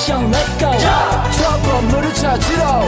액션 let's go 저 건물을 찾으러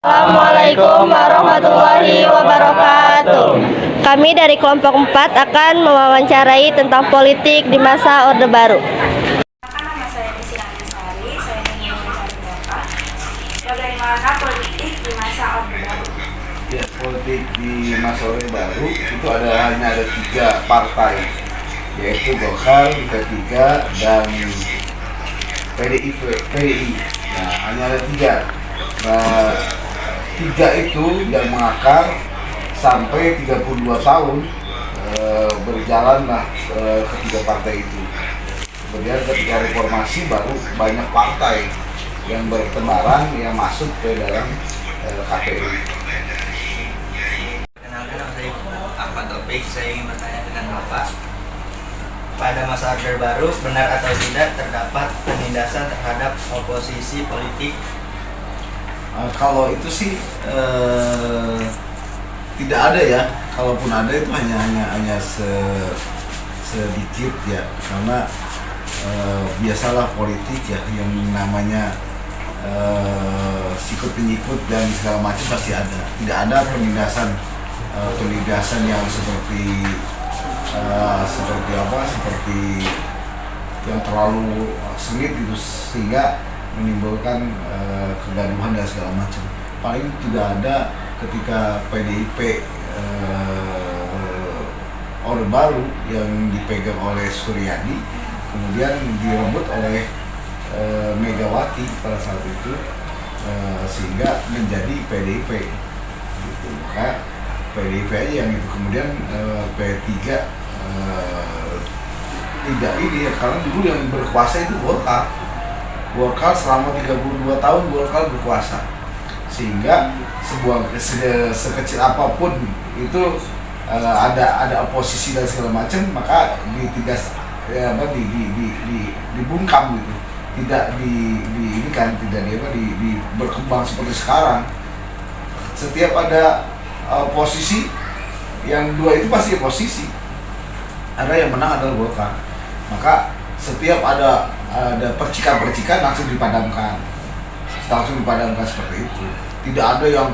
Assalamualaikum warahmatullahi wabarakatuh. Kami dari kelompok 4 akan mewawancarai tentang politik di masa Orde Baru. Nama saya Desi Sari, saya ingin mencari Bapak. Bagaimana politik di masa Orde Baru? Ya, politik di masa Orde Baru itu hanya ada 3 partai, yaitu Golkar, P3, dan PDI. Nah, hanya ada 3. Nah, 3 itu yang mengakar sampai 32 tahun berjalanlah ketiga partai itu. Kemudian ketika reformasi baru banyak partai yang bertebaran yang masuk ke dalam KPU. Kenalkan, nama saya Ahmad Taufik. Saya ingin bertanya dengan Bapak. Pada masa Orde Baru, benar atau tidak terdapat penindasan terhadap oposisi politik? Kalau itu sih tidak ada ya. Kalaupun ada itu hanya sedikit ya, karena biasalah politik ya, yang namanya sikut penyikut dan segala macam pasti ada. Tidak ada penindasan yang seperti yang terlalu sengit gitu sehingga menimbulkan kegaduhan dan segala macam. Paling juga ada ketika PDIP Orde Baru yang dipegang oleh Suryadi kemudian direbut oleh Megawati pada saat itu, sehingga menjadi PDIP gitu. Maka PDIP aja yang itu, kemudian P3 tidak ini ya, karena dulu yang berkuasa itu Golkar selama 32 tahun Golkar berkuasa, sehingga sekecil apapun itu ada oposisi dan segala macam, maka ditindas dibungkam gitu, tidak berkembang seperti sekarang. Setiap ada posisi, yang 2 itu pasti oposisi, ada yang menang adalah Golkar, maka setiap ada percikan-percikan langsung dipadamkan seperti itu. Tidak ada yang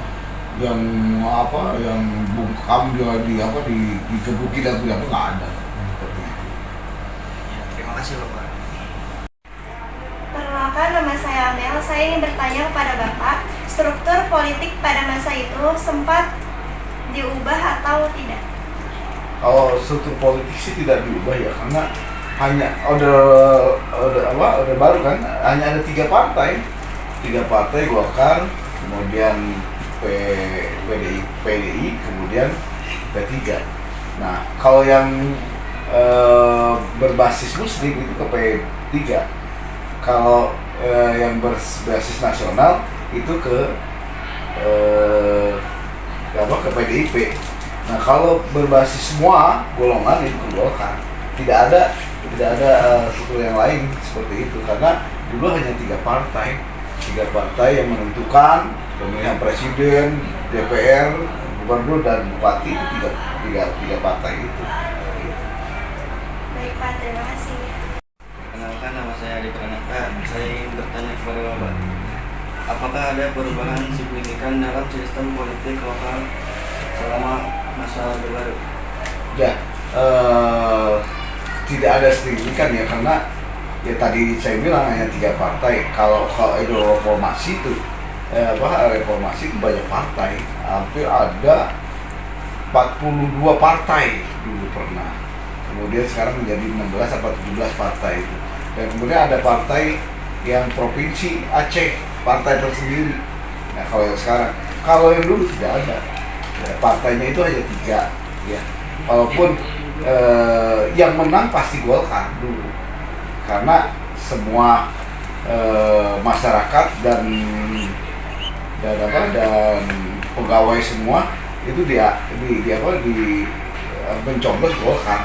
bungkam digebuki dan tidak, nggak ada seperti itu. Ya, terima kasih Bapak. Perkenalkan, nama saya Amel. Saya ingin bertanya kepada Bapak, struktur politik pada masa itu sempat diubah atau tidak? Kalau struktur politik sih tidak diubah ya, karena hanya Orde Baru kan hanya ada 3 partai Golkar, kemudian PDI, kemudian P3. Nah, kalau yang berbasis Muslim itu ke P3, kalau yang berbasis nasional itu ke PDIP. Nah, kalau berbasis semua golongan itu ke Golkar. Tidak ada struktur yang lain seperti itu, karena dulu hanya 3 partai yang menentukan pemilihan presiden, DPR, gubernur dan bupati. Itu tiga partai itu. Baik Pak, terima kasih. Perkenalkan, nama saya Adi Pranata. Saya ingin bertanya kepada Bapak, apakah ada perubahan signifikan dalam sistem politik lokal selama masa Orde Baru? Ya, tidak ada signifikan ya, karena ya tadi saya bilang hanya 3 partai. Kalau itu reformasi itu banyak partai, hampir ada 42 partai dulu pernah. Kemudian sekarang menjadi 16 atau 17 partai itu. Dan kemudian ada partai yang provinsi Aceh, partai tersendiri. Nah, kalau yang sekarang, kalau yang dulu tidak ada. Ya, partainya itu hanya 3 ya. Walaupun yang menang pasti Golkar dulu, karena semua masyarakat dan pegawai semua itu mencoblos Golkar,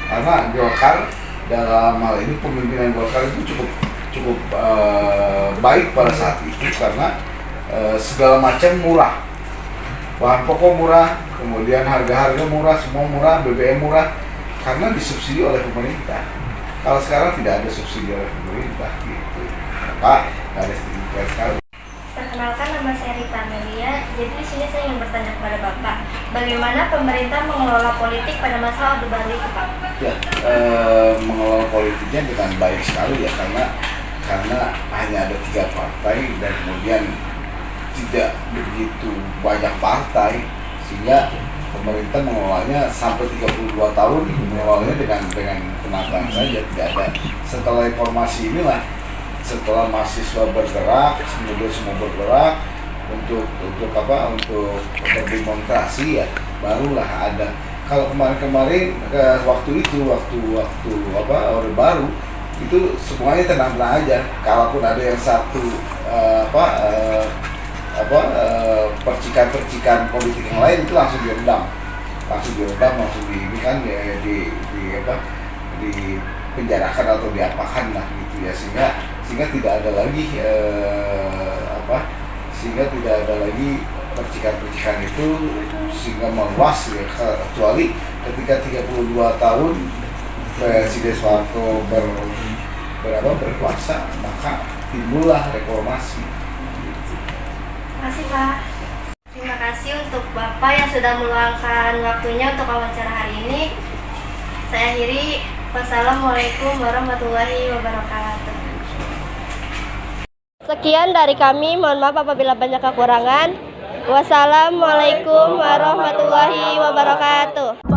karena Golkar dalam hal ini pemimpinan Golkar itu cukup baik pada saat itu karena segala macam murah, bahan pokok murah, kemudian harga murah, semua murah, BBM murah karena disubsidi oleh pemerintah. Kalau sekarang tidak ada subsidi oleh pemerintah gitu, maka nggak ada stimulus sekali. Perkenalkan, nama saya Rita Amelia. Jadi di sini saya ingin bertanya kepada Bapak, bagaimana pemerintah mengelola politik pada masa Orde Baru itu, Pak? Ya, mengelola politiknya dengan baik sekali ya, karena hanya ada 3 partai dan kemudian tidak begitu banyak partai, sehingga pemerintah mengelolanya sampai 32 tahun mengelolanya dengan tenang saja, tidak ada. Setelah reformasi inilah, setelah mahasiswa bergerak, kemudian semua bergerak untuk berdemonstrasi ya, barulah ada. Kalau kemarin waktu Orde Baru itu semuanya tenang-tenang aja. Kalaupun ada yang satu percikan politik yang lain itu langsung diredam, langsung di penjarakan atau diapakan lah gitu ya, sehingga tidak ada lagi percikan itu, sehingga meluas ya, kecuali ketika 32 tahun Presiden Soeharto berkuasa, maka timbullah reformasi. Terima kasih, Pak. Terima kasih untuk Bapak yang sudah meluangkan waktunya untuk wawancara hari ini. Saya akhiri. Wassalamualaikum warahmatullahi wabarakatuh. Sekian dari kami, mohon maaf apabila banyak kekurangan. Wassalamualaikum warahmatullahi wabarakatuh.